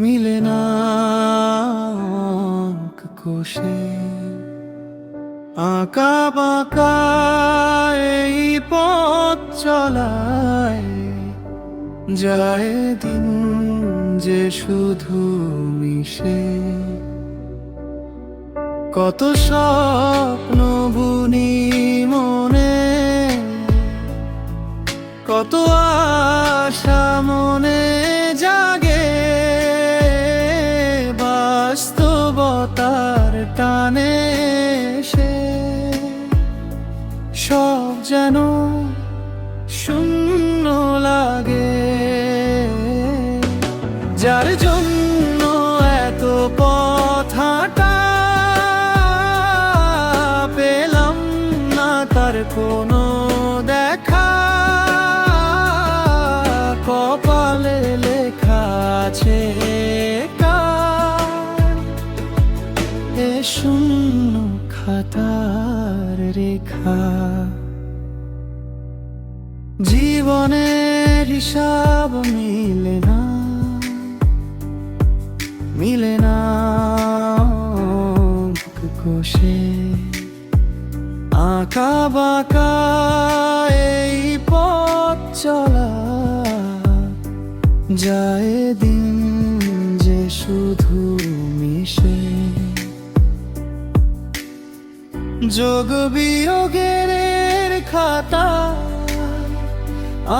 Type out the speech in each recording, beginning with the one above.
মিলে না অঙ্ক কষে আঁকা বাঁকা এই পথ চলায় যায় দিন যে শুধু মিশে কত স্বপ্ন বুনি মনে কত আশা মনে জাগে বাস্তবতার টানে সে সব যেন শূন্য লাগে যার জন্য এত পথ হাঁটা পেলাম না তার কোনো দেখা কপালে লেখা আছে কার এ শূন্য খাতার রেখা জীবনের হিসাব মিলে না অঙ্ক কষে আঁকা বাঁকা এই পথ চলা যায় দিন যে শুধু মিশে যোগ বিয়োগের খাতা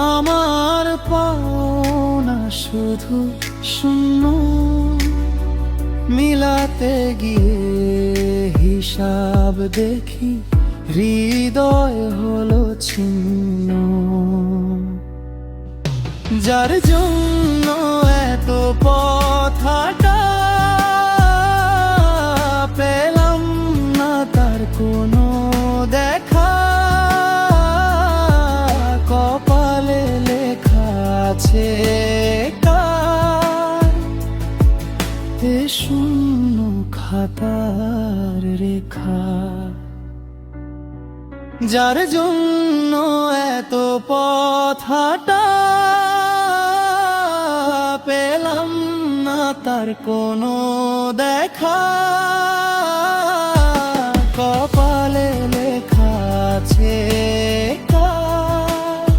আমার পাওনা শুধু শূন্য মিলাতে গিয়ে হিসাব দেখি হৃদয় হলো ছিন্ন যার জন্য এত পথ হাঁটা পেলাম না তার কোনো দেখা কপালে লেখা আছে কার এ শূন্য খাতার রেখা যার জন্য এত পথ হাঁটা পেলাম না তার কোনো দেখা কপালে লেখা আছে কার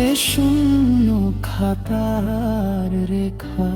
এ শূন্য খাতার রেখা।